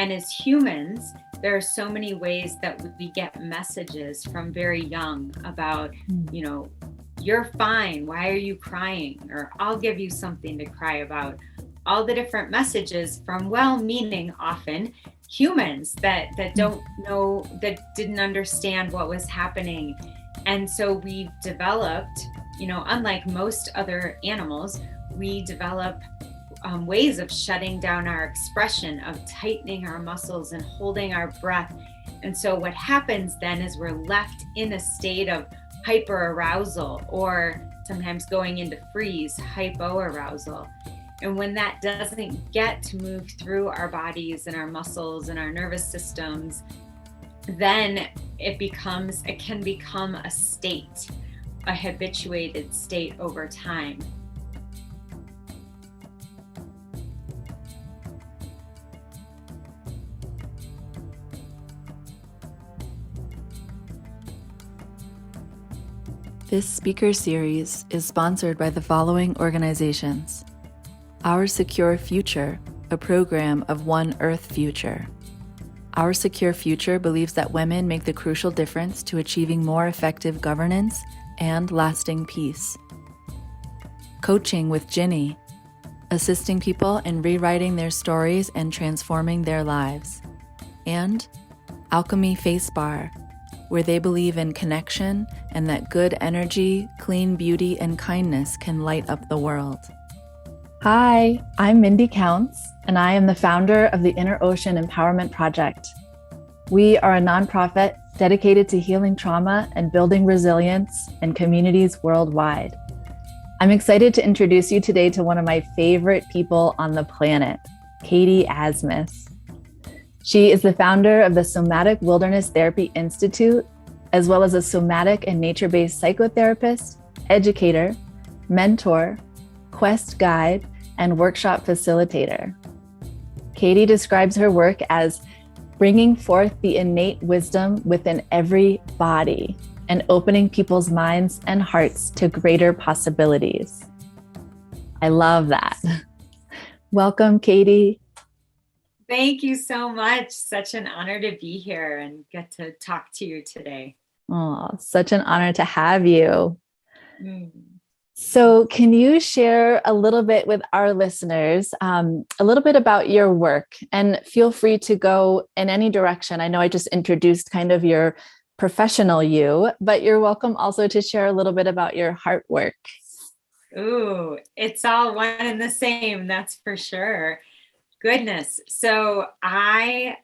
And as humans, there are so many ways that we get messages from very young about, you know, you're fine. Why are you crying? Or I'll give you something to cry about. All the different messages from well-meaning, often humans that don't know, that didn't understand what was happening. And so we developed, you know, unlike most other animals, we develop ways of shutting down our expression, of tightening our muscles and holding our breath. And so what happens then is we're left in a state of hyperarousal, or sometimes going into freeze, hypoarousal. And when that doesn't get to move through our bodies and our muscles and our nervous systems, then it can become a state, a habituated state over time. This speaker series is sponsored by the following organizations: Our Secure Future, a program of One Earth Future. Our Secure Future believes that women make the crucial difference to achieving more effective governance and lasting peace. Coaching with Ginny, assisting people in rewriting their stories and transforming their lives. And Alchemy Face Bar, where they believe in connection and that good energy, clean beauty, and kindness can light up the world. Hi, I'm Mindy Counts, and I am the founder of the Inner Ocean Empowerment Project. We are a nonprofit dedicated to healing trauma and building resilience in communities worldwide. I'm excited to introduce you today to one of my favorite people on the planet, Katie Asmus. She is the founder of the Somatic Wilderness Therapy Institute, as well as a somatic and nature-based psychotherapist, educator, mentor, quest guide, and workshop facilitator. Katie describes her work as bringing forth the innate wisdom within every body and opening people's minds and hearts to greater possibilities. I love that. Welcome, Katie. Thank you so much. Such an honor to be here and get to talk to you today. Oh, such an honor to have you. So can you share a little bit with our listeners, a little bit about your work, and feel free to go in any direction. I know I just introduced kind of your professional you, but you're welcome also to share a little bit about your heart work. Ooh, it's all one and the same, that's for sure. Goodness. So the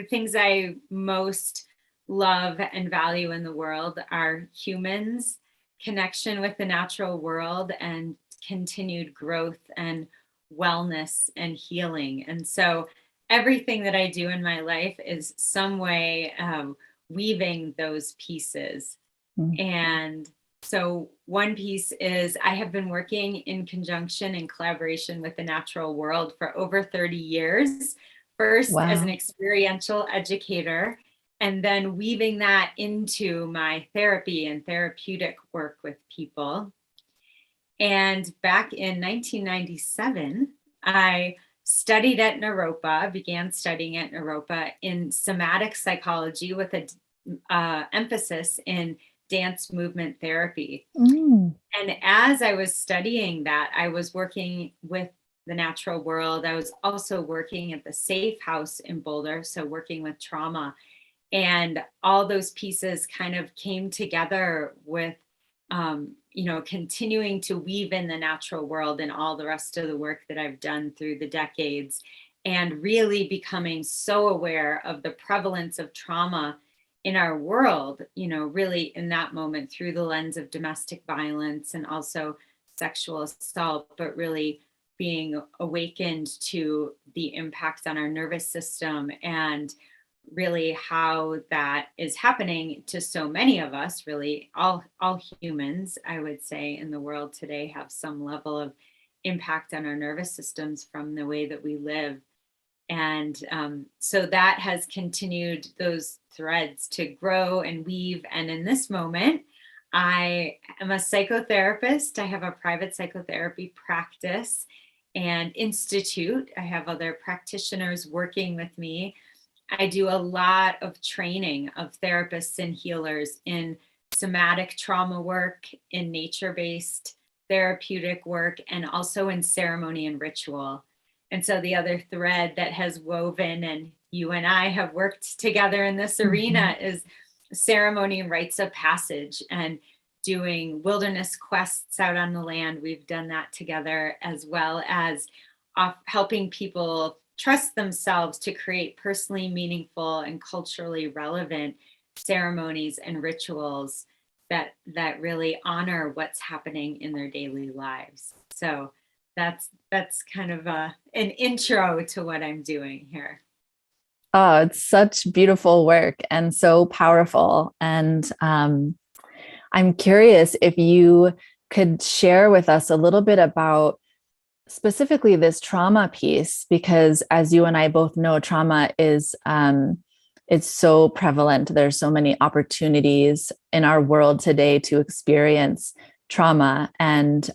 things I most love and value in the world are humans, connection with the natural world, and continued growth and wellness and healing. And so everything that I do in my life is some way weaving those pieces. And so one piece is I have been working in conjunction and collaboration with the natural world for over 30 years, first as an experiential educator, and then weaving that into my therapy and therapeutic work with people. And back in 1997, I studied at Naropa, began studying at Naropa in somatic psychology with an emphasis in dance movement therapy. And as I was studying that, I was working with the natural world. I was also working at the Safe House in Boulder, so working with trauma. And all those pieces kind of came together with, continuing to weave in the natural world and all the rest of the work that I've done through the decades, and really becoming so aware of the prevalence of trauma in our world, really in that moment through the lens of domestic violence and also sexual assault, but really being awakened to the impact on our nervous system and really how that is happening to so many of us. Really all humans, I would say, in the world today have some level of impact on our nervous systems from the way that we live. And so that has continued those threads to grow and weave. And in this moment, I am a psychotherapist. I have a private psychotherapy practice. and institute. I have other practitioners working with me. I do a lot of training of therapists and healers in somatic trauma work, in nature-based therapeutic work, and also in ceremony and ritual. And so the other thread that has woven, and you and I have worked together in this arena, is ceremony and rites of passage and doing wilderness quests out on the land. We've done that together, as well as helping people trust themselves to create personally meaningful and culturally relevant ceremonies and rituals that really honor what's happening in their daily lives. So that's kind of an intro to what I'm doing here. Oh, it's such beautiful work and so powerful. And I'm curious if you could share with us a little bit about specifically this trauma piece, because as you and I both know, trauma is it's so prevalent. There's so many opportunities in our world today to experience trauma, and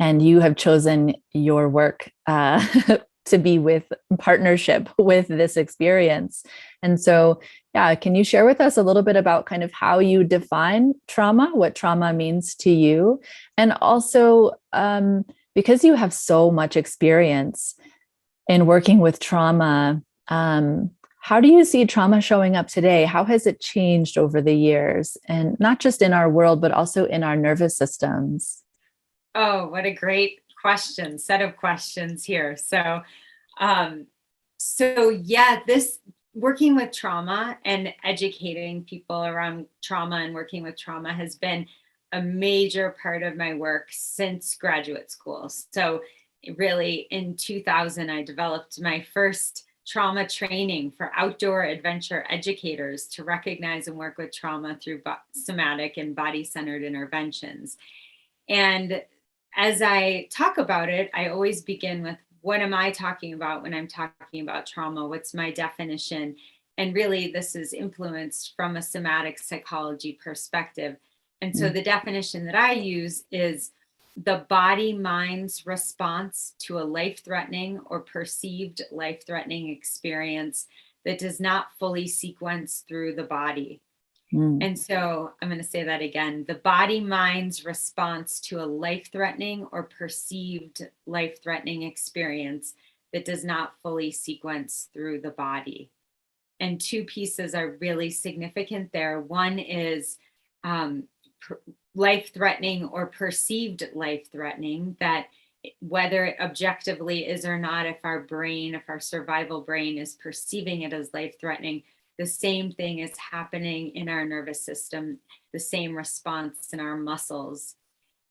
you have chosen your work to be with partnership with this experience. And so, yeah, can you share with us a little bit about kind of how you define trauma, what trauma means to you, and also because you have so much experience in working with trauma, how do you see trauma showing up today? How has it changed over the years, and not just in our world, but also in our nervous systems? Oh, what a great set of questions here. So yeah, this working with trauma and educating people around trauma and working with trauma has been a major part of my work since graduate school. So really in 2000, I developed my first trauma training for outdoor adventure educators to recognize and work with trauma through somatic and body-centered interventions. And as I talk about it, I always begin with, what am I talking about when I'm talking about trauma? What's my definition? And really, this is influenced from a somatic psychology perspective. And so the definition that I use is the body-mind's response to a life-threatening or perceived life-threatening experience that does not fully sequence through the body. And so I'm going to say that again. The body-mind's response to a life-threatening or perceived life-threatening experience that does not fully sequence through the body. And two pieces are really significant there. One is life-threatening or perceived life-threatening, that whether it objectively is or not, if our survival brain is perceiving it as life-threatening, the same thing is happening in our nervous system, the same response in our muscles.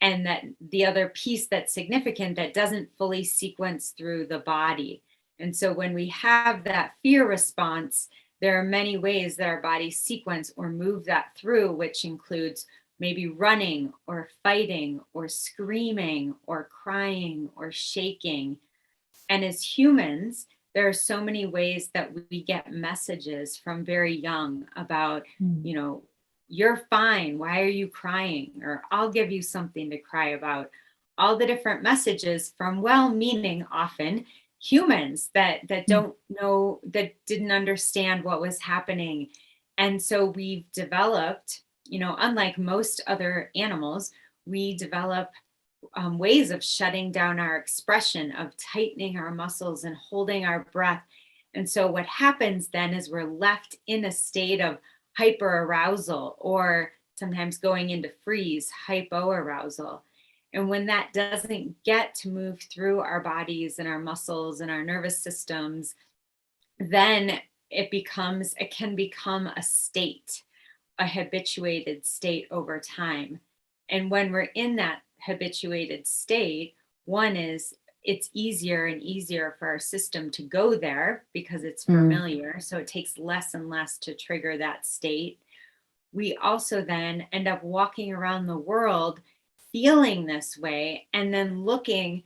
And that the other piece that's significant, that doesn't fully sequence through the body. And so when we have that fear response, there are many ways that our bodies sequence or move that through, which includes maybe running or fighting or screaming or crying or shaking. And as humans, there are so many ways that we get messages from very young about, you're fine. Why are you crying? Or I'll give you something to cry about. All the different messages from well-meaning, often humans that don't know, that didn't understand what was happening. And so we've developed, unlike most other animals, we develop ways of shutting down our expression, of tightening our muscles and holding our breath. And so what happens then is we're left in a state of hyperarousal, or sometimes going into freeze, hypoarousal. And when that doesn't get to move through our bodies and our muscles and our nervous systems, then it can become a state, a habituated state over time. And when we're in that habituated state, one is, it's easier and easier for our system to go there because it's familiar. So it takes less and less to trigger that state. We also then end up walking around the world feeling this way, and then looking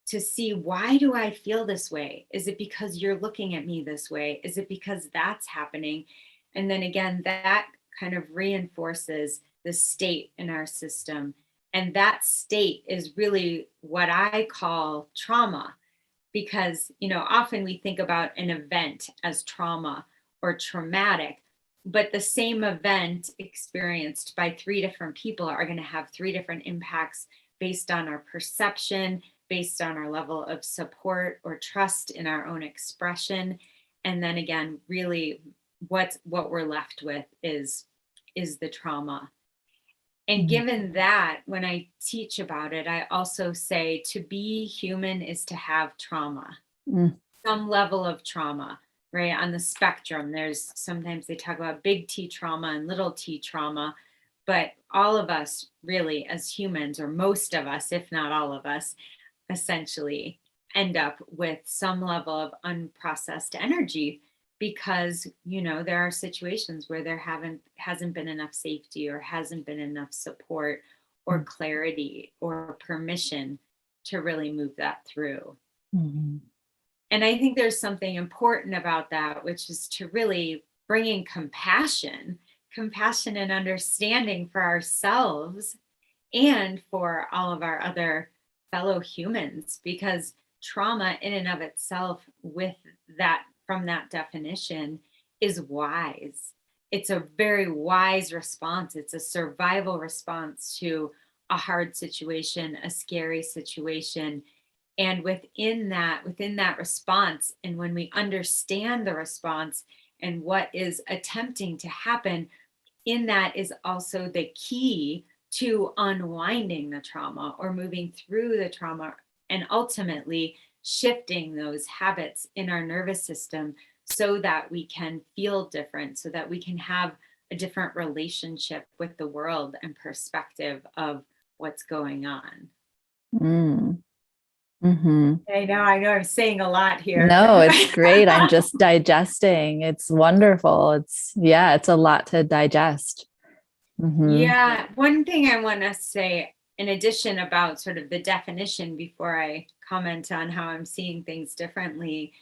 to see, why do I feel this way? Is it because you're looking at me this way? Is it because that's happening? And then again, that kind of reinforces the state in our system. And that state is really what I call trauma, because, often we think about an event as trauma or traumatic, but the same event experienced by three different people are going to have three different impacts based on our perception, based on our level of support or trust in our own expression. And then again, really what we're left with is the trauma. And given that, when I teach about it, I also say to be human is to have trauma, some level of trauma, right? On the spectrum, there's sometimes they talk about big T trauma and little t trauma, but all of us really as humans, or most of us, if not all of us, essentially end up with some level of unprocessed energy, because there are situations where there hasn't been enough safety, or hasn't been enough support or clarity or permission to really move that through. And I think there's something important about that, which is to really bring in compassion and understanding for ourselves and for all of our other fellow humans, because trauma in and of itself, with that, from that definition, is wise. It's a very wise response. It's a survival response to a hard situation, a scary situation. And within that response, and when we understand the response and what is attempting to happen, in that is also the key to unwinding the trauma or moving through the trauma, and ultimately shifting those habits in our nervous system so that we can feel different, so that we can have a different relationship with the world and perspective of what's going on. I know I'm saying a lot here. No, it's great. I'm just digesting. It's wonderful. It's a lot to digest. Yeah. One thing I want to say in addition about sort of the definition before I comment on how I'm seeing things differently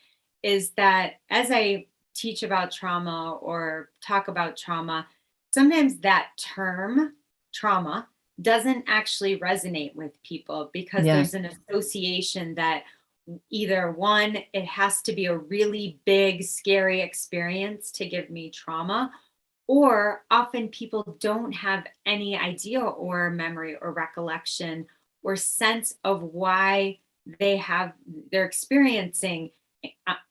is that as I teach about trauma or talk about trauma, sometimes that term trauma doesn't actually resonate with people, because there's an association that either one, it has to be a really big, scary experience to give me trauma, or often people don't have any idea or memory or recollection or sense of why they're experiencing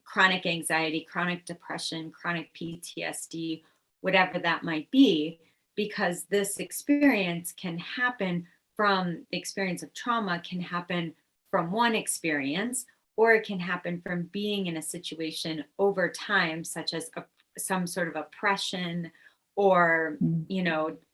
chronic anxiety, chronic depression, chronic PTSD, whatever that might be, because this experience can happen from the experience of trauma, can happen from one experience, or it can happen from being in a situation over time, such as some sort of oppression, or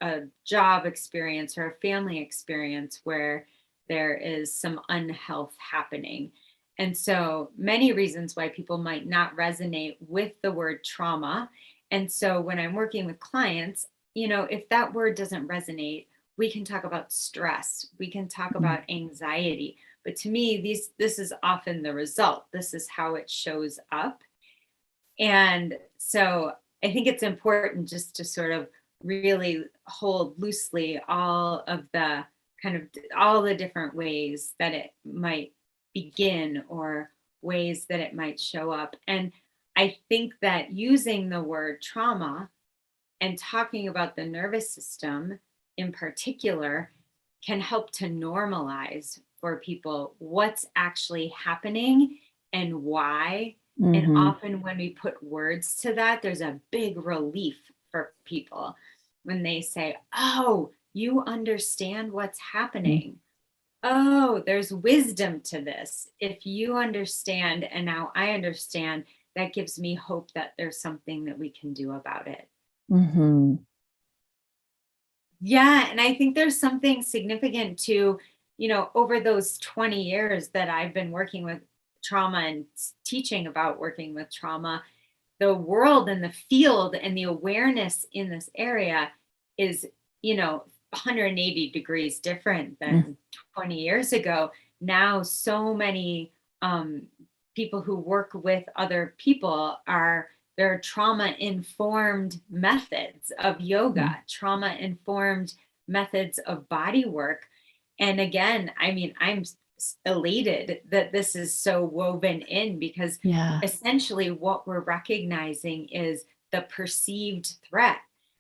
a job experience or a family experience where there is some unhealth happening. And so many reasons why people might not resonate with the word trauma. And so when I'm working with clients, if that word doesn't resonate, we can talk about stress, we can talk about anxiety. But to me, this is often the result. This is how it shows up. And so I think it's important just to sort of really hold loosely all of the all the different ways that it might begin, or ways that it might show up. And I think that using the word trauma and talking about the nervous system in particular can help to normalize for people what's actually happening and why. And often when we put words to that, there's a big relief for people when they say, oh, you understand what's happening. Oh, there's wisdom to this. If you understand, and now I understand, that gives me hope that there's something that we can do about it. Yeah. And I think there's something significant to, over those 20 years that I've been working with trauma and teaching about working with trauma, the world and the field and the awareness in this area is, 180 degrees different than 20 years ago. Now, so many people who work with other people there are trauma-informed methods of yoga, trauma-informed methods of body work. And again, I mean, I'm elated that this is so woven in, because Yeah. essentially what we're recognizing is the perceived threat,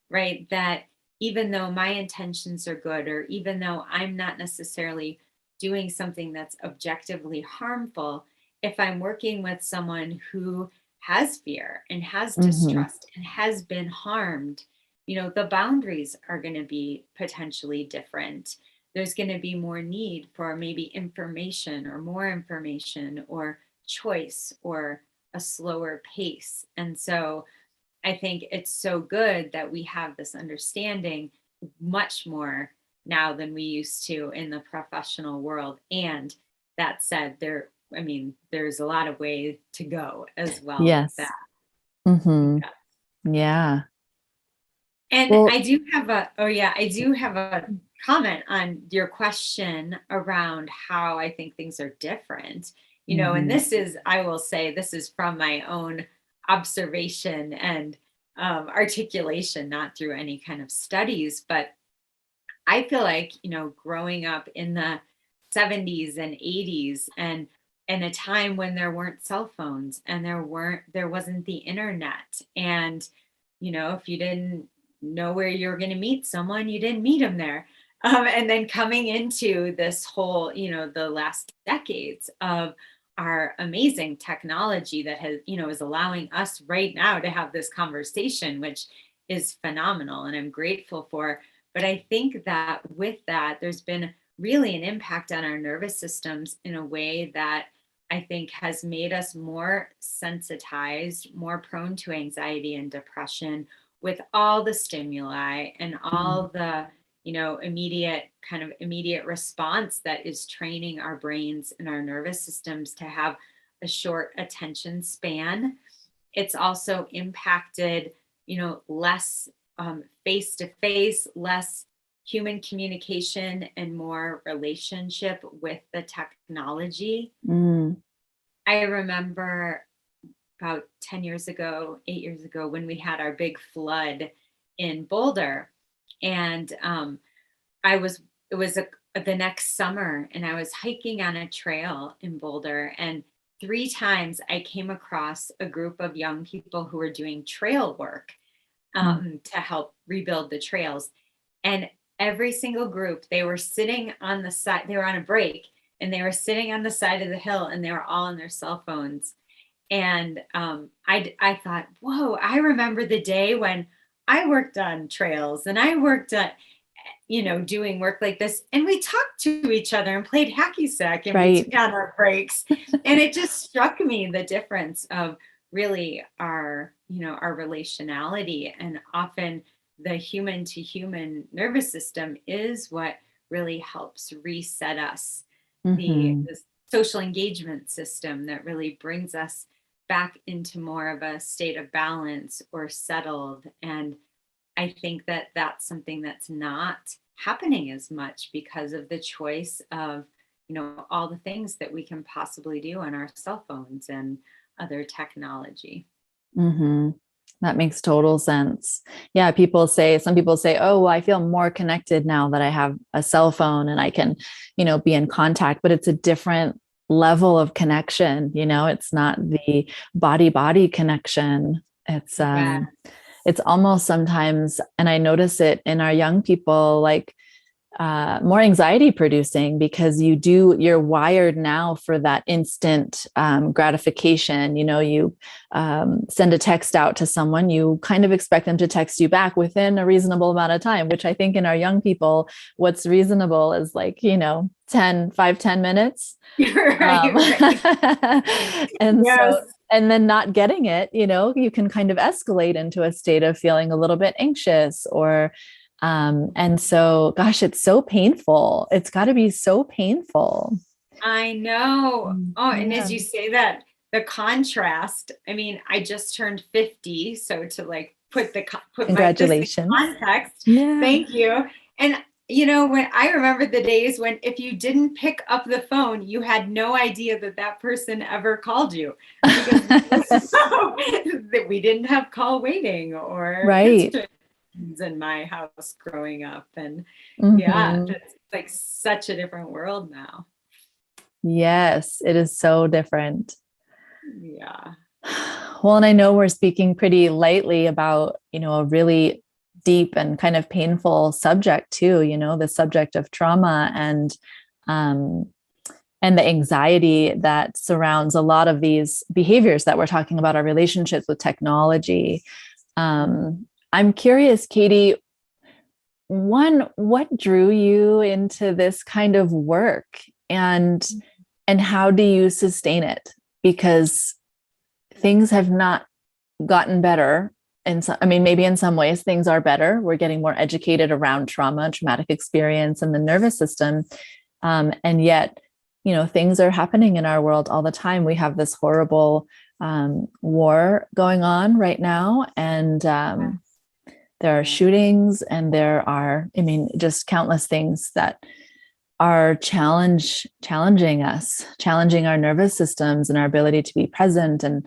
right? That even though my intentions are good, or even though I'm not necessarily doing something that's objectively harmful, if I'm working with someone who has fear and has Mm-hmm. distrust and has been harmed, the boundaries are going to be potentially different. There's going to be more need for maybe information or more information or choice or a slower pace. And so I think it's so good that we have this understanding much more now than we used to in the professional world. And that said, I mean, there's a lot of ways to go as well with Yes. that. Mm-hmm. Yeah. Yeah. And Well, I do have I do have a comment on your question around how I think things are different. And mhm. this is, I will say, this is from my own observation and articulation, not through any kind of studies, but I feel like, growing up in the 70s and 80s, and in a time when there weren't cell phones and there wasn't the internet, and if you didn't know where you were going to meet someone, you didn't meet them there. And then coming into this whole, the last decades of our amazing technology that has, is allowing us right now to have this conversation, which is phenomenal and I'm grateful for. But I think that with that, there's been really an impact on our nervous systems in a way that I think has made us more sensitized, more prone to anxiety and depression, with all the stimuli and all the, immediate response that is training our brains and our nervous systems to have a short attention span. It's also impacted, less face to face, less human communication, and more relationship with the technology. Mm. I remember about 10 years ago, 8 years ago, when we had our big flood in Boulder. And it was the next summer, and I was hiking on a trail in Boulder. And 3 times I came across a group of young people who were doing trail work Mm. to help rebuild the trails. And every single group, they were sitting on the side, they were on a break, and they were sitting on the side of the hill, and they were all on their cell phones. And I thought, whoa, I remember the day when I worked on trails and I worked on, doing work like this. And we talked to each other and played hacky sack in Right. between on our breaks. And it just struck me the difference of really our relationality. And often the human to human nervous system is what really helps reset us. Mm-hmm. The social engagement system that really brings us back into more of a state of balance or settled. And I think that that's something that's not happening as much because of the choice of, all the things that we can possibly do on our cell phones and other technology. Mm-hmm. That makes total sense. Yeah, some people say, oh, well, I feel more connected now that I have a cell phone and I can, be in contact, but it's a different level of connection. It's not the body connection. Yeah. It's almost sometimes, and I notice it in our young people, like more anxiety producing, because you're wired now for that instant gratification. You send a text out to someone, you kind of expect them to text you back within a reasonable amount of time, which I think in our young people, what's reasonable is like, 10 minutes. Right. And Yes. so, and then not getting it, you can kind of escalate into a state of feeling a little bit anxious and so, gosh, it's so painful. It's got to be so painful. I know. Oh, and Yeah. as you say that, the contrast, I mean, I just turned 50, so to like put my this in Congratulations. context. Yeah. Thank you. And when I remember the days when if you didn't pick up the phone, you had no idea that that person ever called you, because that we didn't have call waiting or Right. answering in my house growing up. And yeah, Hmm. like such a different world now. Yes, it is so different. Yeah. Well, and I know we're speaking pretty lightly about, a really deep and kind of painful subject too, the subject of trauma um, and the anxiety that surrounds a lot of these behaviors that we're talking about, our relationships with technology. I'm curious, Katie, what drew you into this kind of work, and how do you sustain it? Because things have not gotten better. And so, I mean, maybe in some ways things are better. We're getting more educated around trauma, traumatic experience, and the nervous system. And yet, things are happening in our world all the time. We have this horrible war going on right now. And there are shootings, and there are, I mean, just countless things that are challenging us, challenging our nervous systems and our ability to be present. And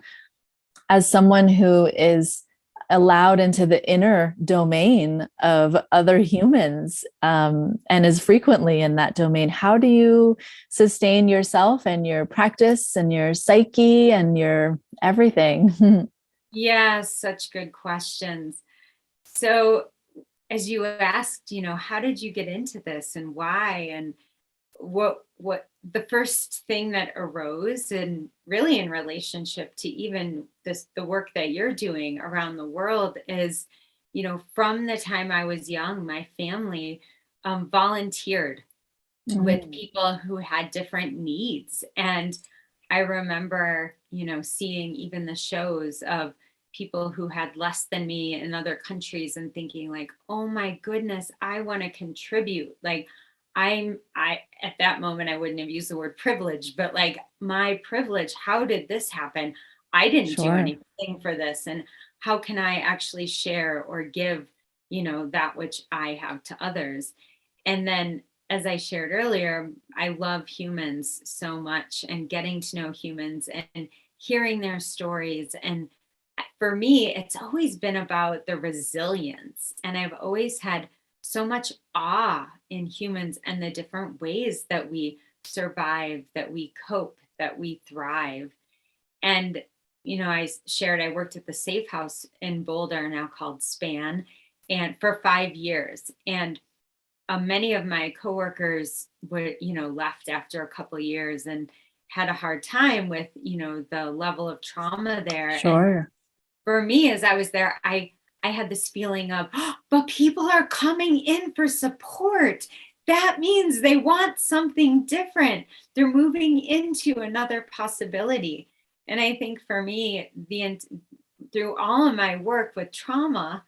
as someone who is allowed into the inner domain of other humans, and is frequently in that domain, how do you sustain yourself and your practice and your psyche and your everything? Yeah, such good questions. So, as you asked, how did you get into this and why? And what the first thing that arose, and really in relationship to even the work that you're doing around the world, is from the time I was young, my family volunteered with people who had different needs. And I remember seeing even the shows of people who had less than me in other countries and thinking like, oh my goodness, I want to contribute. Like, I at that moment I wouldn't have used the word privilege, but like, my privilege, how did this happen? I didn't do Sure. anything for this. And how can I actually share or give that which I have to others? And then, as I shared earlier, I love humans so much, and getting to know humans and hearing their stories. And for me, it's always been about the resilience. And I've always had so much awe in humans and the different ways that we survive, that we cope, that we thrive. And, I shared, I worked at the Safe House in Boulder, now called SPAN, and for 5 years. And many of my coworkers were, left after a couple of years and had a hard time with, the level of trauma there. And Sure. for me, as I was there, I had this feeling of, "Oh, but people are coming in for support. That means they want something different. They're moving into another possibility." And I think for me, through all of my work with trauma,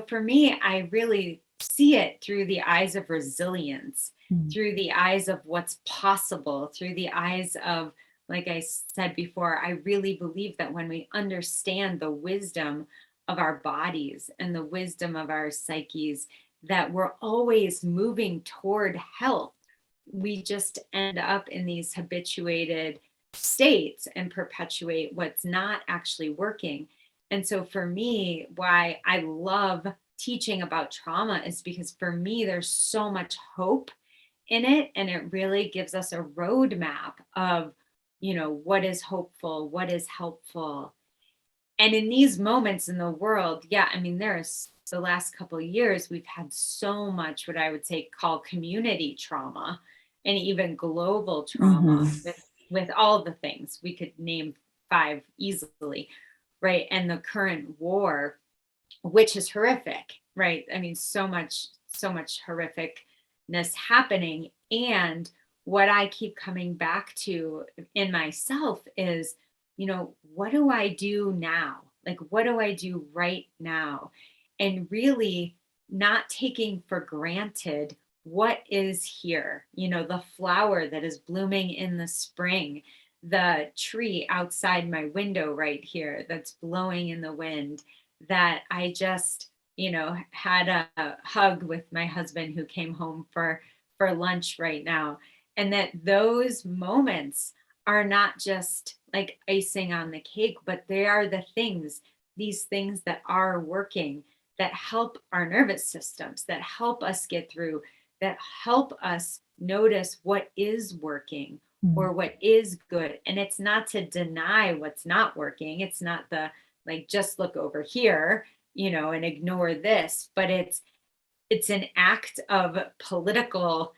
for me, I really see it through the eyes of resilience, through the eyes of what's possible, through the eyes of, like I said before, I really believe that when we understand the wisdom of our bodies and the wisdom of our psyches, that we're always moving toward health. We just end up in these habituated states and perpetuate what's not actually working. And so for me, why I love teaching about trauma is because for me, there's so much hope in it. And it really gives us a roadmap of, what is hopeful, what is helpful. And in these moments in the world, yeah, I mean, there's the last couple of years, we've had so much what I would say call community trauma, and even global trauma with all the things. We could name 5 easily, right? And the current war, which is horrific, right? I mean, so much horrificness happening. And what I keep coming back to in myself is, what do I do now? Like, what do I do right now? And really not taking for granted what is here, the flower that is blooming in the spring, the tree outside my window right here that's blowing in the wind, that I just, had a hug with my husband who came home for lunch right now. And that those moments are not just like icing on the cake, but they are these things that are working, that help our nervous systems, that help us get through that help us notice what is working or what is good. And it's not to deny what's not working. It's not the like, just look over here, and ignore this, but it's an act of political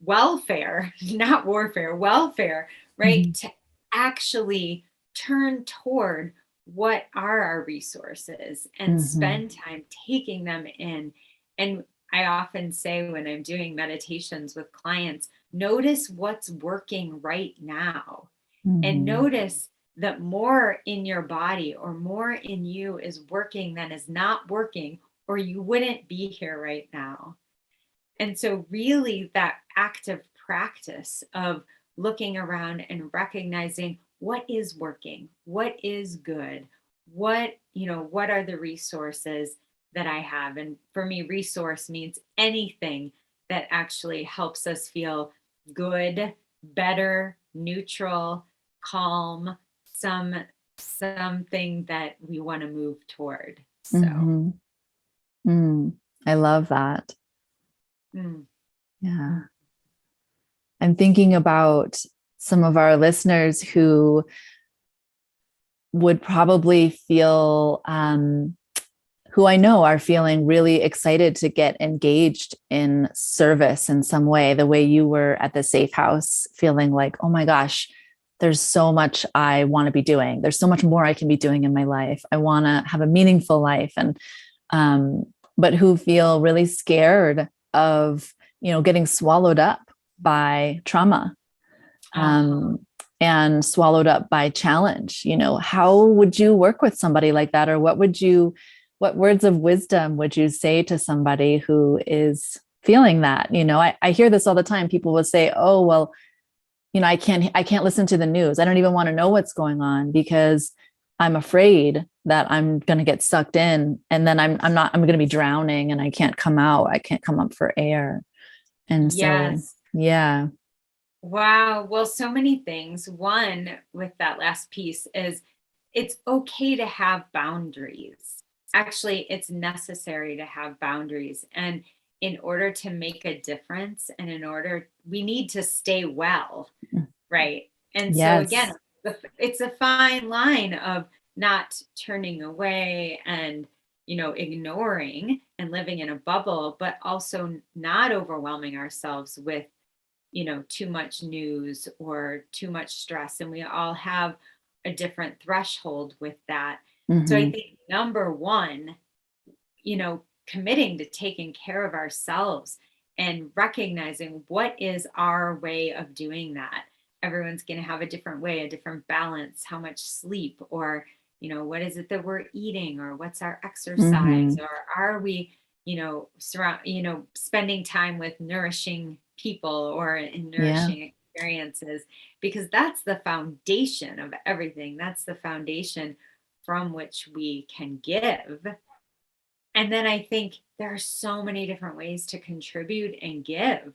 welfare, not warfare, welfare, right? To actually turn toward what are our resources and spend time taking them in. And I often say when I'm doing meditations with clients, notice what's working right now and notice that more in your body or more in you is working than is not working, or you wouldn't be here right now. And so, really, that active practice of looking around and recognizing what is working, what is good, what are the resources that I have. And for me, resource means anything that actually helps us feel good, better, neutral, calm, something that we want to move toward. So, I love that. mm, Yeah. I'm thinking about some of our listeners who would probably feel, who I know are feeling really excited to get engaged in service in some way, the way you were at the safe house, feeling like, oh my gosh, there's so much I want to be doing. There's so much more I can be doing in my life. I want to have a meaningful life. And, but who feel really scared of, getting swallowed up by trauma, and swallowed up by challenge. How would you work with somebody like that? Or what words of wisdom would you say to somebody who is feeling that? I hear this all the time. People will say, oh, well, I can't listen to the news. I don't even want to know what's going on because I'm afraid that I'm going to get sucked in, and then I'm going to be drowning and I can't come out. I can't come up for air. And yes. so, yeah. Wow. Well, so many things. One, with that last piece, is it's okay to have boundaries. Actually, it's necessary to have boundaries. And in order to make a difference, and we need to stay well, right? And so, Yes. again, it's a fine line of not turning away and, ignoring and living in a bubble, but also not overwhelming ourselves with too much news or too much stress. And we all have a different threshold with that. So I think number one, committing to taking care of ourselves and recognizing what is our way of doing that. Everyone's going to have a different way, a different balance, how much sleep, or, what is it that we're eating, or what's our exercise, or are we, spending time with nourishing people or in nourishing experiences, because that's the foundation of everything. That's the foundation from which we can give. And then I think there are so many different ways to contribute and give,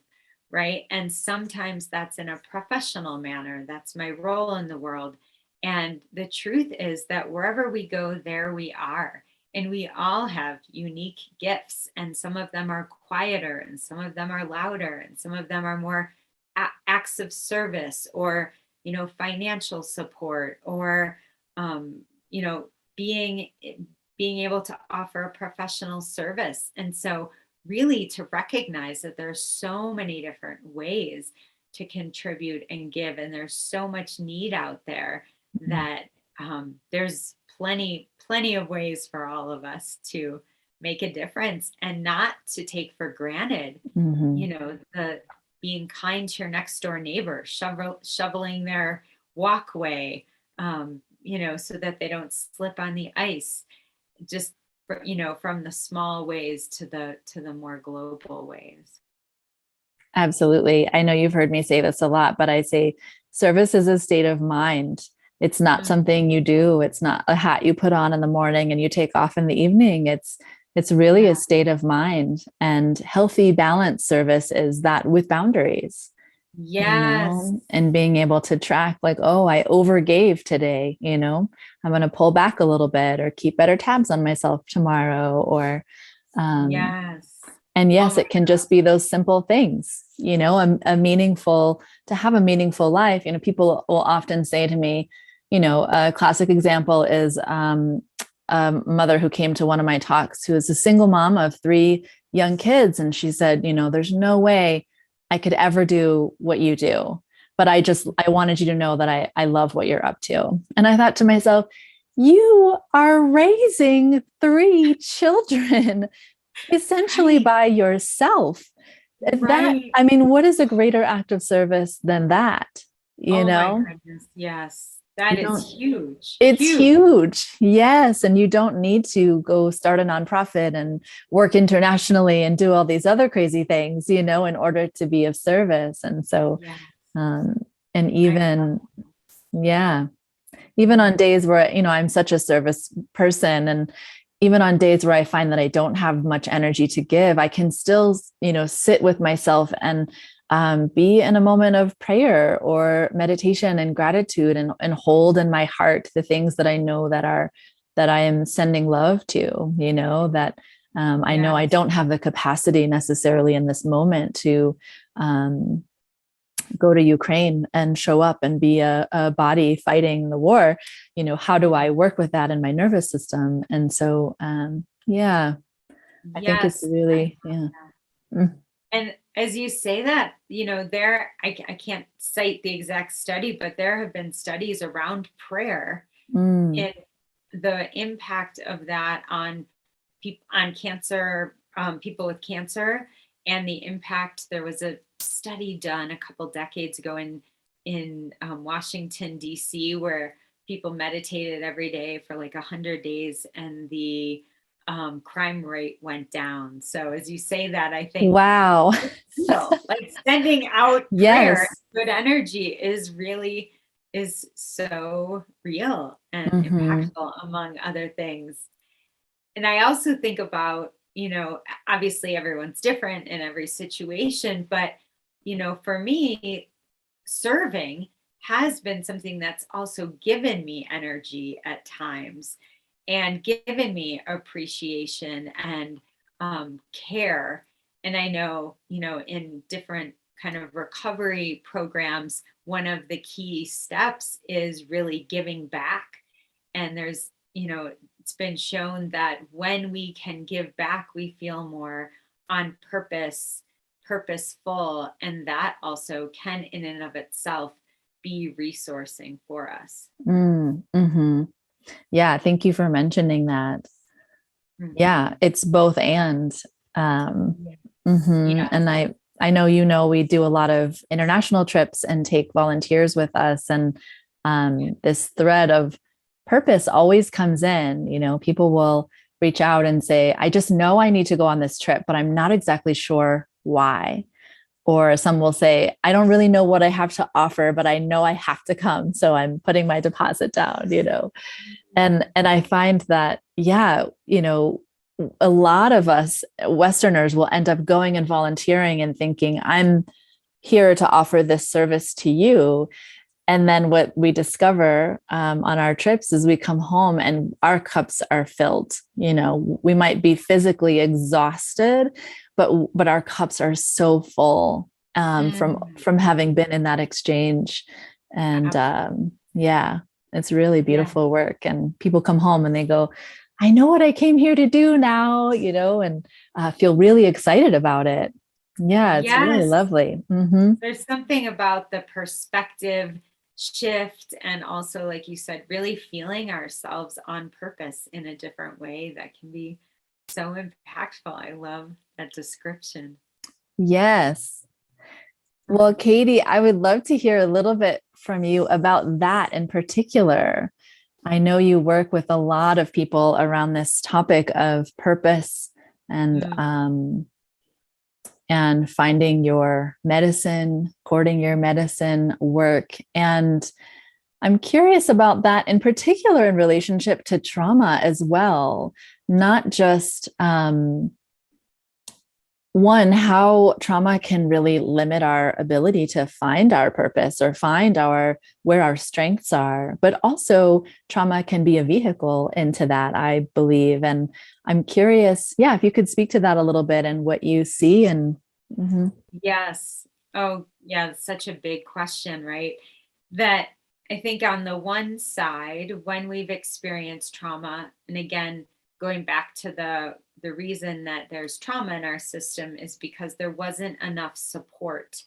right? And sometimes that's in a professional manner. That's my role in the world. And the truth is that wherever we go, there we are. And we all have unique gifts, and some of them are quieter, and some of them are louder, and some of them are more acts of service, or, financial support, or, being able to offer a professional service. And so, really, to recognize that there's so many different ways to contribute and give, and there's so much need out there that there's plenty of ways for all of us to make a difference, and not to take for granted, the being kind to your next door neighbor, shoveling their walkway, so that they don't slip on the ice. Just from the small ways to the more global ways. Absolutely. I know you've heard me say this a lot, but I say service is a state of mind. It's not something you do. It's not a hat you put on in the morning and you take off in the evening. It's really a state of mind, and healthy, balanced service is that with boundaries. Yes. And being able to track, like, oh, I overgave today, I'm going to pull back a little bit or keep better tabs on myself tomorrow, or Yes. And Oh yes, my it can just be those simple things, to have a meaningful life. People will often say to me, a classic example is a mother who came to one of my talks who is a single mom of 3 young kids. And she said, there's no way I could ever do what you do. But I wanted you to know that I love what you're up to. And I thought to myself, you are raising 3 children essentially right, by yourself. right. What is a greater act of service than that? You Oh my know, goodness. Yes. That you is don't, huge. it's Huge. huge. Yes. And you don't need to go start a nonprofit and work internationally and do all these other crazy things, in order to be of service. And so, Yeah. um, and I love even, yeah, even on days where, I'm such a service person, and even on days where I find that I don't have much energy to give, I can still, sit with myself and be in a moment of prayer or meditation and gratitude, and hold in my heart the things that I know that I am sending love to, that I know I Yes. don't have the capacity necessarily in this moment to um, go to Ukraine and show up and be a body fighting the war. How do I work with that in my nervous system? And so, yeah, I think it's Yes. really, yeah. Mm, And as you say that, I can't cite the exact study, but there have been studies around prayer mm, and the impact of that on people, on cancer, people with cancer, and the impact. There was a study done a couple decades ago in Washington D.C. where people meditated every day for like 100 days, and the crime rate went down. So as you say that, I think wow. like sending out prayer, Yes. good energy is so real and Hmm. impactful among other things. And I also think about, obviously everyone's different in every situation, but for me, serving has been something that's also given me energy at times and given me appreciation and care. And I know, in different kind of recovery programs, one of the key steps is really giving back. And it's been shown that when we can give back, we feel more on purpose, purposeful, and that also can, in and of itself, be resourcing for us. Mm-hmm. Yeah. Thank you for mentioning that. Yeah. Mhm. It's both and, um, Yeah. and Yes. I know, we do a lot of international trips and take volunteers with us. And this thread of purpose always comes in. People will reach out and say, I just know I need to go on this trip, but I'm not exactly sure why. Or some will say, I don't really know what I have to offer, but I know I have to come. So I'm putting my deposit down. And I find that, yeah, a lot of us Westerners will end up going and volunteering and thinking, I'm here to offer this service to you. And then what we discover on our trips is we come home and our cups are filled. We might be physically exhausted, but our cups are so full from having Mhm. been in that exchange. And Absolutely. yeah, it's really Yeah. beautiful work. And people come home and they go, I know what I came here to do now, and feel really excited about it. Yeah, it's really Yes. lovely. Hmm. There's something about the perspective shift and also, like you said, really feeling ourselves on purpose in a different way that can be so impactful. I love that description. Yes. Well, Katie, I would love to hear a little bit from you about that in particular. I know you work with a lot of people around this topic of purpose and Mm. um, and finding your medicine, courting your medicine work. And I'm curious about that in particular in relationship to trauma as well, not just one, how trauma can really limit our ability to find our purpose or find our where our strengths are, but also trauma can be a vehicle into that, I believe. And I'm curious, yeah, if you could speak to that a little bit and what you see. And Mhm. Yes. Oh, yeah, it's such a big question, right? That I think on the one side, when we've experienced trauma, and again, going back to the reason that there's trauma in our system is because there wasn't enough support,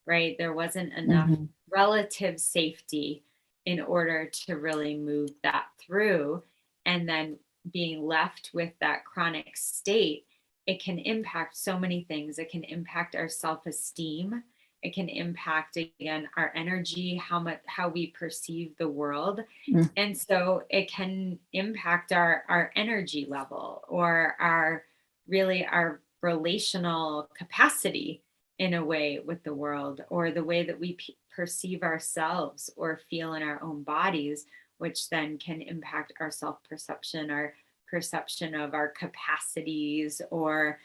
right? There wasn't enough Mhm. relative safety in order to really move that through. And then being left with that chronic state, it can impact so many things. It can impact our self-esteem. It can impact, again, our energy, how we perceive the world. Mm. And so it can impact our energy level, or our really our relational capacity in a way with the world, or the way that we perceive ourselves or feel in our own bodies, which then can impact our self perception, our perception of our capacities, or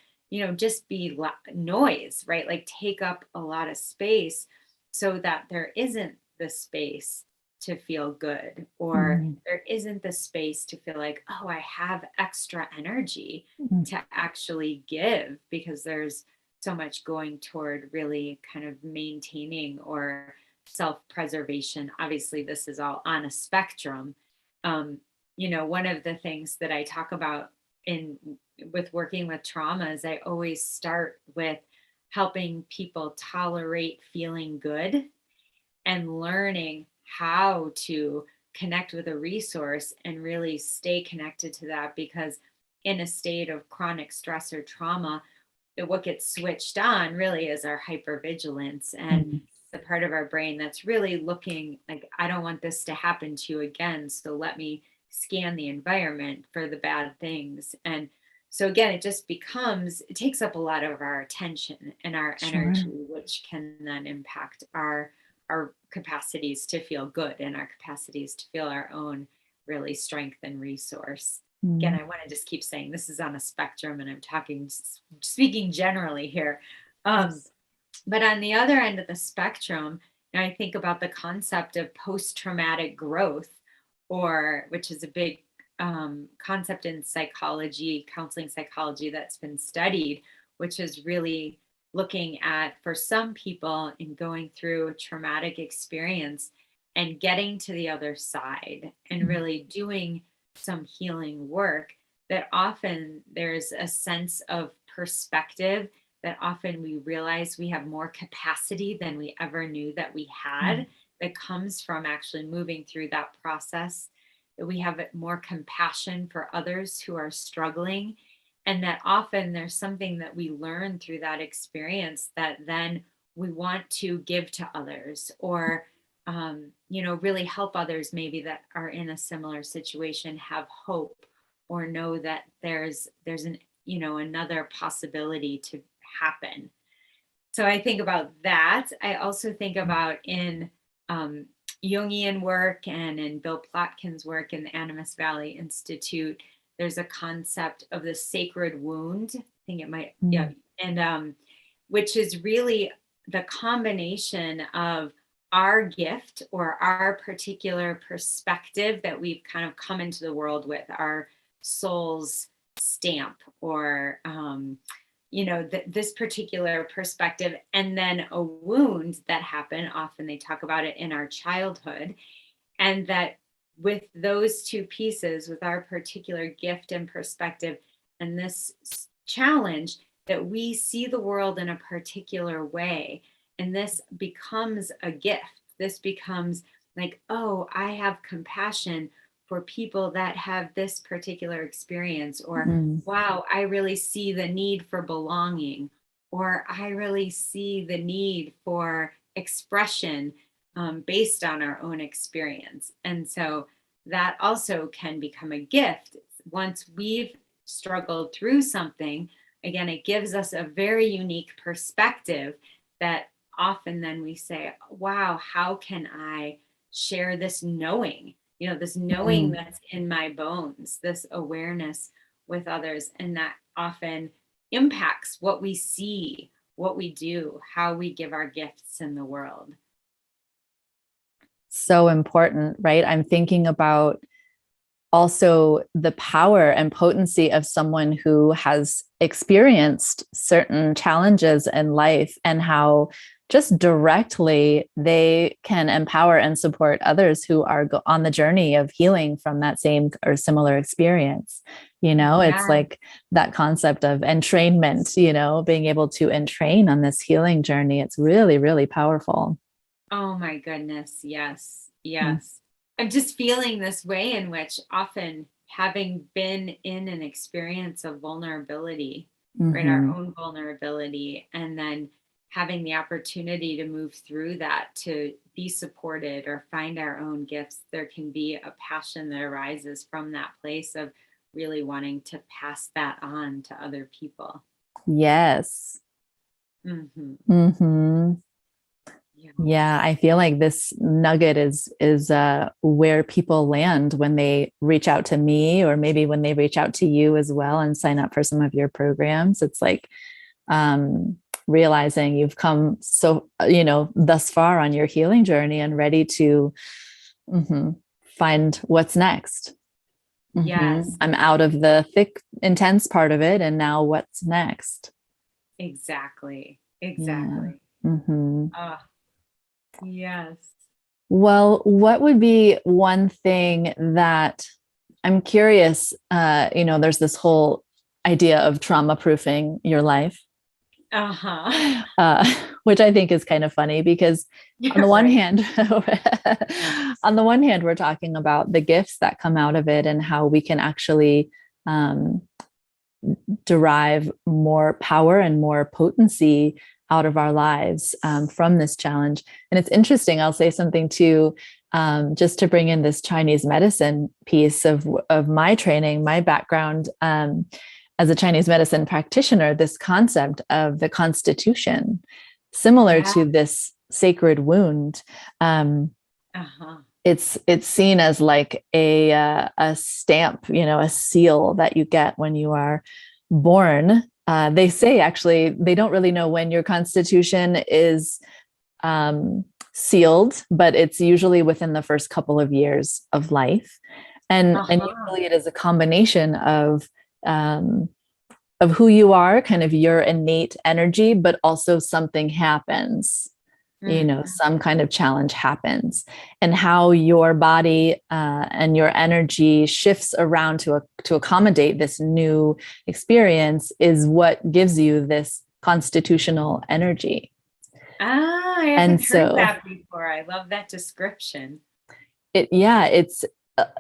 just be noise, right? Like take up a lot of space, so that there isn't the space to feel good, or Mhm. there isn't the space to feel like, oh, I have extra energy Mhm. to actually give, because there's so much going toward really kind of maintaining or self-preservation. Obviously, this is all on a spectrum. um, one of the things that I talk about in with working with trauma is I always start with helping people tolerate feeling good, and learning how to connect with a resource and really stay connected to that. Because in a state of chronic stress or trauma, what gets switched on really is our hypervigilance, and Mhm. the part of our brain that's really looking like, I don't want this to happen to you again, so let me scan the environment for the bad things. And so again, it takes up a lot of our attention and our Sure. energy, which can then impact our capacities to feel good, and our capacities to feel our own really strength and resource. Again, Mm. I want to just keep saying this is on a spectrum, and I'm speaking generally here. Um, Yes. but on the other end of the spectrum, I think about the concept of post-traumatic growth, or which is a big concept in psychology, counseling psychology, that's been studied, which is really looking at, for some people, in going through a traumatic experience and getting to the other side and Mm. really doing some healing work, that often there's a sense of perspective, that often we realize we have more capacity than we ever knew that we Mm. had, that comes from actually moving through that process, that we have more compassion for others who are struggling, and that often there's something that we learn through that experience that then we want to give to others, or really help others maybe that are in a similar situation have hope, or know that there's an another possibility to happen. So I think about that. I also think about in um, Jungian work, and in Bill Plotkin's work in the Animas Valley Institute, there's a concept of the sacred wound. I think it might, yeah, Mm. and which is really the combination of our gift, or our particular perspective that we've kind of come into the world with, our soul's stamp, or this particular perspective, and then a wound that happened. Often they talk about it in our childhood, and that with those two pieces, with our particular gift and perspective, and this challenge, that we see the world in a particular way, and this becomes a gift. This becomes like, oh, I have compassion for people that have this particular experience, or Mm. wow, I really see the need for belonging, or I really see the need for expression, based on our own experience. And so that also can become a gift once we've struggled through something. Again, it gives us a very unique perspective, that often then we say, wow, how can I share this knowing, this knowing Mm. that's in my bones, this awareness with others? And that often impacts what we see, what we do, how we give our gifts in the world. So important, right? I'm thinking about also the power and potency of someone who has experienced certain challenges in life and how just directly they can empower and support others who are on the journey of healing from that same or similar experience. It's Yeah. like that concept of entrainment, being able to entrain on this healing journey. It's really, really powerful. Oh my goodness. Yes. Mm. Yes. I'm just feeling this way in which often having been in an experience of vulnerability, right? Our Mhm. own vulnerability, and then having the opportunity to move through that, to be supported or find our own gifts, there can be a passion that arises from that place of really wanting to pass that on to other people. Yes. Mm-hmm. Hmm. Yeah. Yeah, I feel like this nugget is where people land when they reach out to me, or maybe when they reach out to you as well and sign up for some of your programs. It's like um, realizing you've come so thus far on your healing journey and ready to find what's next. Yes, I'm out of the thick, intense part of it, and now what's next? exactly. Yeah. Exactly. Hmm. Ah, yes. Well, what would be one thing that I'm curious? There's this whole idea of trauma proofing your life, Uh-huh. uh, which I think is kind of funny because on the one Right. hand, on the one hand, we're talking about the gifts that come out of it and how we can actually um, derive more power and more potency out of our lives from this challenge. And it's interesting. I'll say something too, just to bring in this Chinese medicine piece of my training, my background as a Chinese medicine practitioner. This concept of the constitution, similar Yeah. to this sacred wound. Uh-huh. It's seen as like a stamp, a seal that you get when you are born. They say actually they don't really know when your constitution is sealed, but it's usually within the first couple of years of life, and Uh-huh. usually it is a combination um, of who you are, kind of your innate energy, but also something happens, Mm-hmm. some kind of challenge happens, and how your body and your energy shifts around to accommodate this new experience is what gives you this constitutional energy. Ah, I And haven't heard so that before. I love that description. it's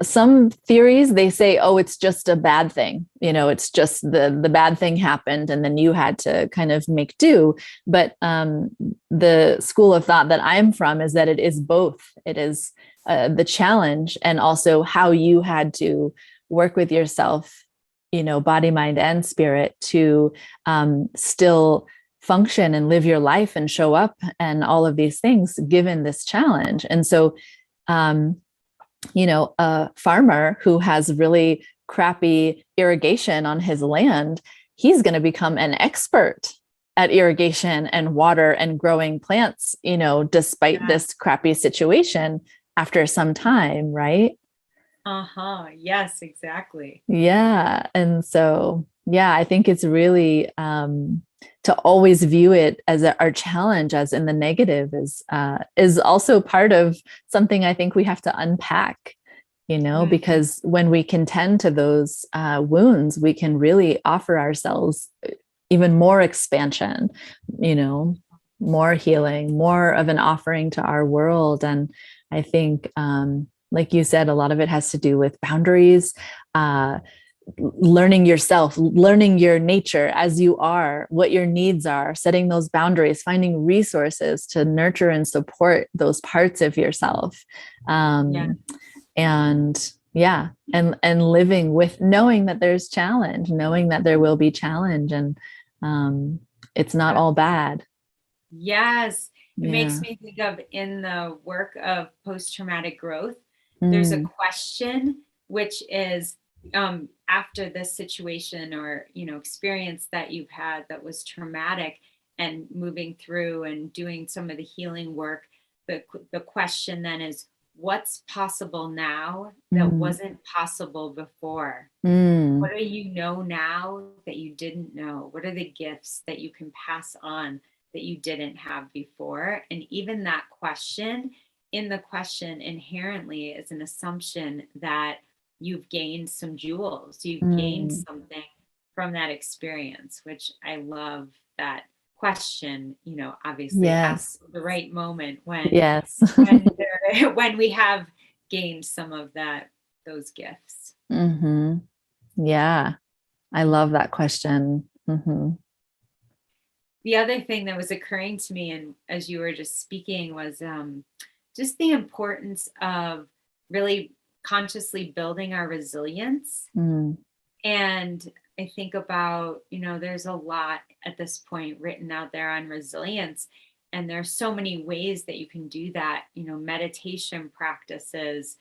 some theories, they say, oh, it's just a bad thing, it's just the bad thing happened and then you had to kind of make do. But the school of thought that I'm from is that it is both. It is the challenge and also how you had to work with yourself, body, mind, and spirit to still function and live your life and show up and all of these things given this challenge. And so um, a farmer who has really crappy irrigation on his land, he's going to become an expert at irrigation and water and growing plants, despite Yeah. this crappy situation after some time, right? Uh-huh. Yes, exactly. Yeah. And so, yeah, I think it's really to always view it as our challenge as in the negative is also part of something I think we have to unpack, Mm-hmm. because when we can tend to those wounds, we can really offer ourselves even more expansion, you know, more healing, more of an offering to our world. And I think, like you said, a lot of it has to do with boundaries, uh, learning yourself, learning your nature as you are, what your needs are, setting those boundaries, finding resources to nurture and support those parts of yourself. Yeah. And yeah, and living with knowing that there's challenge, knowing that there will be challenge, and it's not all bad. Yes. It makes Yeah. me think of, in the work of post-traumatic growth, there's a Mm. question which is, after this situation or, experience that you've had that was traumatic and moving through and doing some of the healing work, the question then is, what's possible now that Mm, wasn't possible before? mm, What do you know now that you didn't know? What are the gifts that you can pass on that you didn't have before? And even that question, in the question inherently is an assumption that you've gained some jewels, you've gained mm. something from that experience, which I love that question, obviously asked Yes. at the right moment when Yes. when we have gained some of those gifts. Hmm. Yeah. I love that question. Hmm. The other thing that was occurring to me, and as you were just speaking, was just the importance of really consciously building our resilience. Mm, And I think about, there's a lot at this point written out there on resilience. And there's so many ways that you can do that, meditation practices,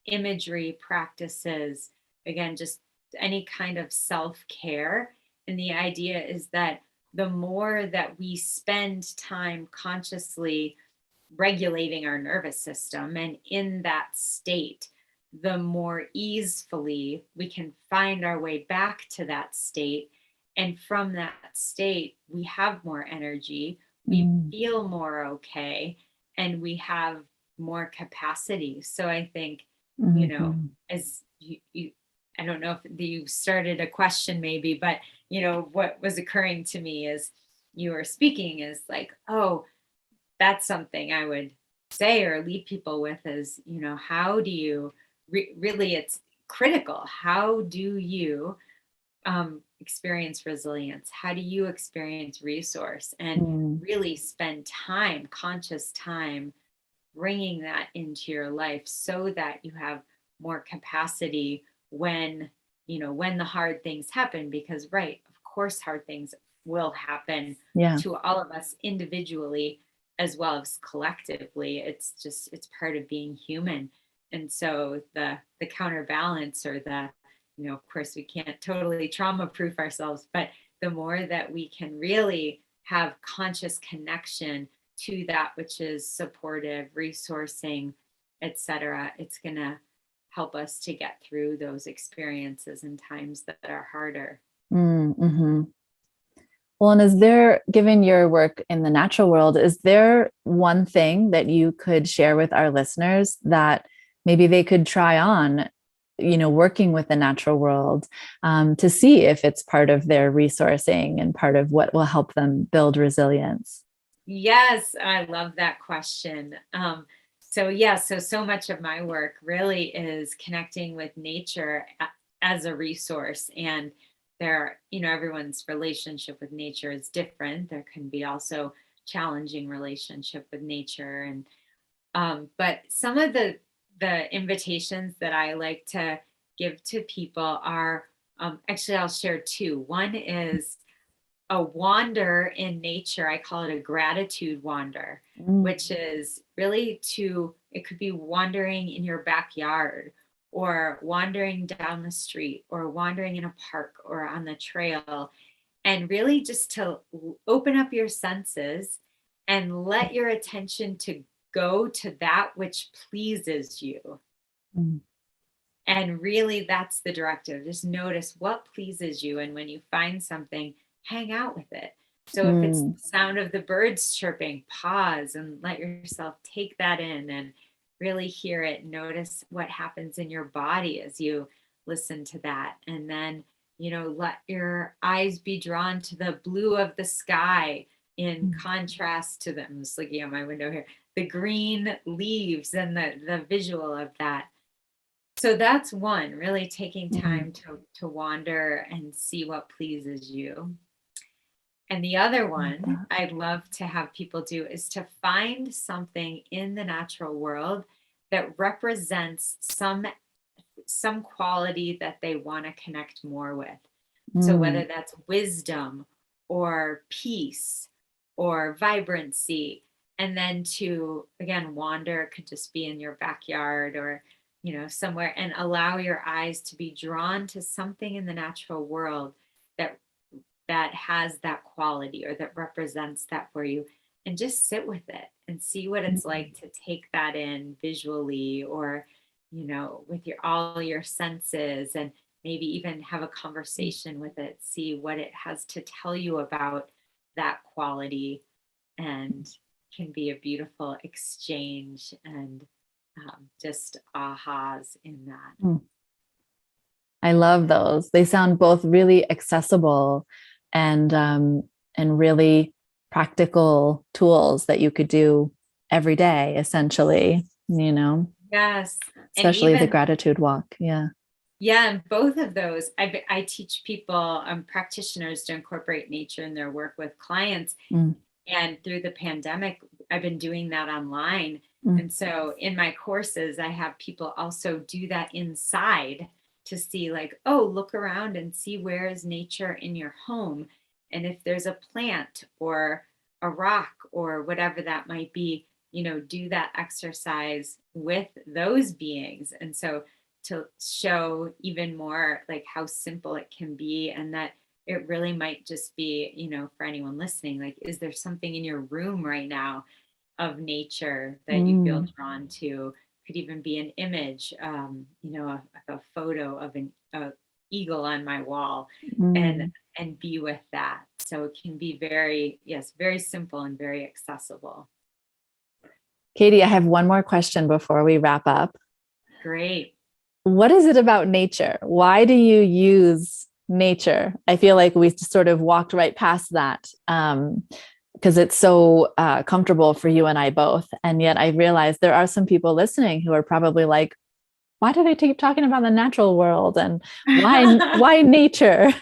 imagery practices, again, just any kind of self care. And the idea is that the more that we spend time consciously regulating our nervous system and in that state, the more easily we can find our way back to that state. And from that state, we have more energy, we mm, feel more okay, and we have more capacity. So I think, mhm. as I don't know if you started a question maybe, but what was occurring to me as you were speaking is like, oh, that's something I would say or leave people with is, how do you really, it's critical. How do you experience resilience? How do you experience resource and Mm, really spend time, conscious time, bringing that into your life so that you have more capacity when, when the hard things happen? Because, right, of course, hard things will happen yeah. to all of us individually as well as collectively. It's part of being human. And so the counterbalance or of course we can't totally trauma proof ourselves, but the more that we can really have conscious connection to that which is supportive, resourcing, etc., it's going to help us to get through those experiences and times that are harder. Mm-hmm. Well, and is there, given your work in the natural world, is there one thing that you could share with our listeners that maybe they could try on, working with the natural world, to see if it's part of their resourcing and part of what will help them build resilience? Yes, I love that question. So much of my work really is connecting with nature as a resource. And everyone's relationship with nature is different. There can be also challenging relationship with nature. And but some of the invitations that I like to give to people are, actually I'll share two. One is a wander in nature. I call it a gratitude wander, Mm, which is really it could be wandering in your backyard or wandering down the street or wandering in a park or on the trail. And really just to open up your senses and let your attention to go to that which pleases you. mm, And really, that's the directive. Just notice what pleases you. And when you find something, hang out with it. So if it's the mm, sound of the birds chirping, pause and let yourself take that in and really hear it. Notice what happens in your body as you listen to that. And then, let your eyes be drawn to the blue of the sky in mm, contrast to I'm just looking out my window here, the green leaves and the visual of that. So that's one, really taking mm. time to wander and see what pleases you. And the other Love one that. I'd love to have people do is to find something in the natural world that represents some quality that they want to connect more with. So Mm, whether that's wisdom or peace or vibrancy, and then to again wander, could just be in your backyard or somewhere, and allow your eyes to be drawn to something in the natural world that has that quality or that represents that for you, and just sit with it and see what it's like to take that in visually, or with all your senses, and maybe even have a conversation with it, see what it has to tell you about that quality, and can be a beautiful exchange, and just ahas in that. Mm. I love those. They sound both really accessible and really practical tools that you could do every day, essentially, Yes. And especially the even, gratitude walk. Yeah. yeah, and both of those, I teach people, practitioners, to incorporate nature in their work with clients. Mm, And through the pandemic, I've been doing that online. mm, And so in my courses, I have people also do that inside, to see, like, oh, look around and see where is nature in your home. And if there's a plant or a rock or whatever that might be, do that exercise with those beings. And so to show even more like how simple it can be, and that it really might just be, for anyone listening, like, is there something in your room right now of nature that you feel mm, drawn to? Could even be an image, a photo of an eagle on my wall, and mm. be with that. So it can be very, yes, very simple and very accessible. Katie, I have one more question before we wrap up. Great. What is it about nature? Why do you use nature? I feel like we sort of walked right past that because it's so comfortable for you and I both. And yet I realize there are some people listening who are probably like, why do they keep talking about the natural world, and why nature?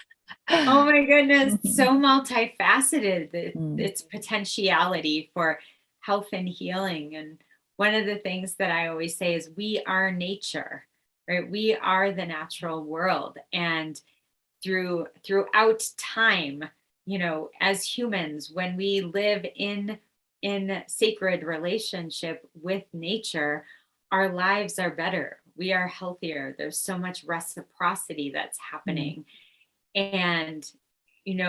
Oh my goodness, Mhm. so multifaceted, Mm, its potentiality for health and healing. And one of the things that I always say is, we are nature, right? We are the natural world. And throughout time, as humans, when we live in sacred relationship with nature, our lives are better. We are healthier. There's so much reciprocity that's mm, happening. And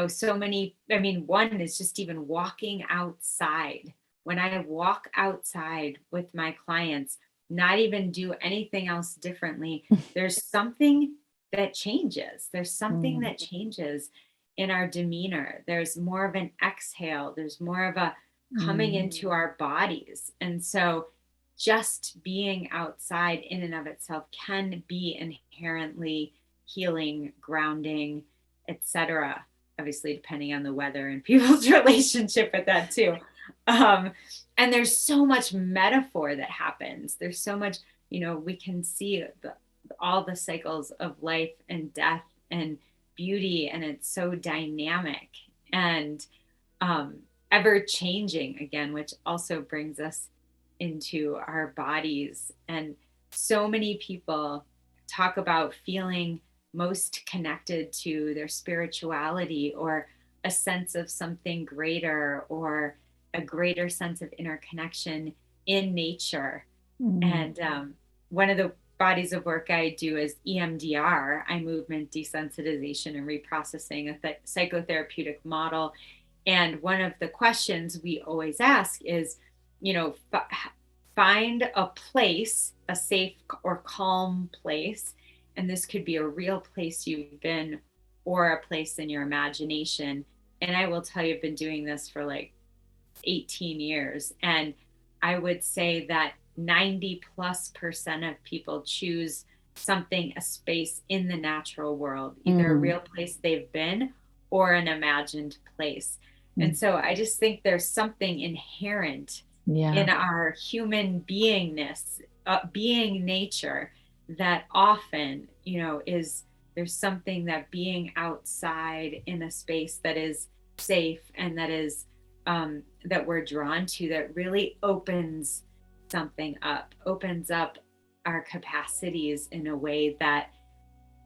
so many, I mean, one is just even walking outside. When I walk outside with my clients, not even do anything else differently, there's something that changes. There's something mm, that changes in our demeanor. There's more of an exhale. There's more of a coming mm, into our bodies. And so just being outside in and of itself can be inherently healing, grounding, etc. Obviously, depending on the weather and people's relationship with that too. Um, and there's so much metaphor that happens. There's so much, we can see all the cycles of life and death and beauty, and it's so dynamic and um, ever changing again, which also brings us into our bodies. And so many people talk about feeling most connected to their spirituality, or a sense of something greater, or a greater sense of interconnection in nature. mm, And one of the bodies of work I do is EMDR, eye movement desensitization and reprocessing, a psychotherapeutic model. And one of the questions we always ask is, find a place, a safe or calm place. And this could be a real place you've been, or a place in your imagination. And I will tell you, I've been doing this for like 18 years. And I would say that 90+% of people choose something, a space in the natural world, either a mm, real place they've been or an imagined place. And mm. so I just think there's something inherent Yeah. in our human beingness, being nature, that often, is, there's something that being outside in a space that is safe, and that is that we're drawn to, that really opens something up, opens up our capacities in a way that,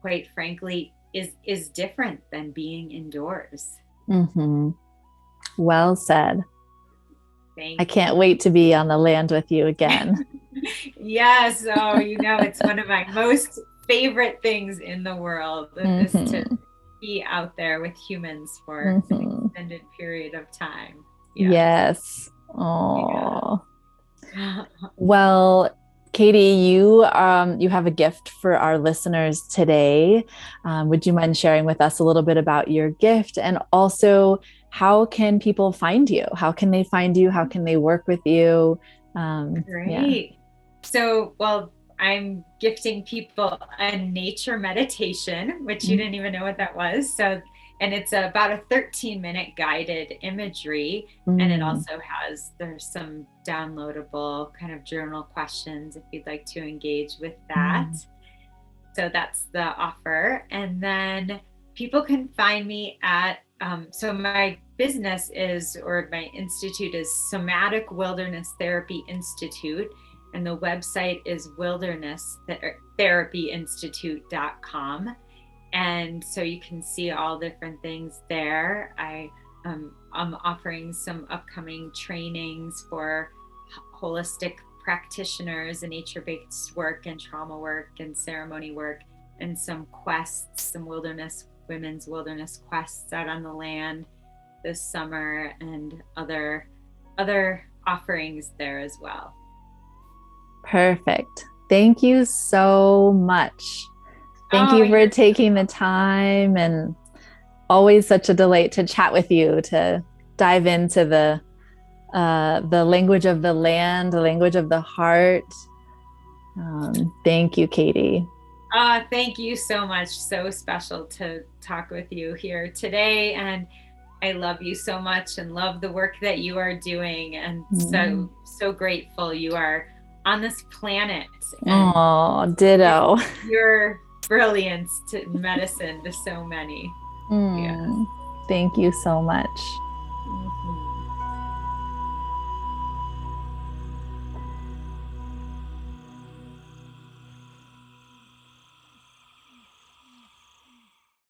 quite frankly, is different than being indoors. Hmm. Well said. I Thank can't you. wait to be on the land with you again. Yes. Oh, it's one of my most favorite things in the world is to be out there with humans for an extended period of time. Yes. Yes. Oh. Yeah. Well, Katie, you have a gift for our listeners today. Would you mind sharing with us a little bit about your gift, and also how can people find you? How can they find you? How can they work with you? Yeah. Great. So, well, I'm gifting people a nature meditation, which you didn't even know what that was. So, and it's about a 13-minute guided imagery. And it Mm. also there's some downloadable kind of journal questions if you'd like to engage with that. Mm. So that's the offer. And then people can find me at, so my business is, or my institute is Somatic Wilderness Therapy Institute. And the website is wilderness-therapy-institute.com. And so you can see all different things there. I'm offering some upcoming trainings for holistic practitioners and nature-based work and trauma work and ceremony work, and some quests, some women's wilderness quests out on the land this summer, and other offerings there as well. Perfect. Thank you so much. Thank you for taking the time, and always such a delight to chat with you, to dive into the language of the land, the language of the heart. Thank you, Katie. Thank you so much. So special to talk with you here today. And I love you so much and love the work that you are doing. And so grateful you are on this planet. Oh, ditto. Your brilliance to medicine to so many. Yeah. Thank you so much. Mm-hmm.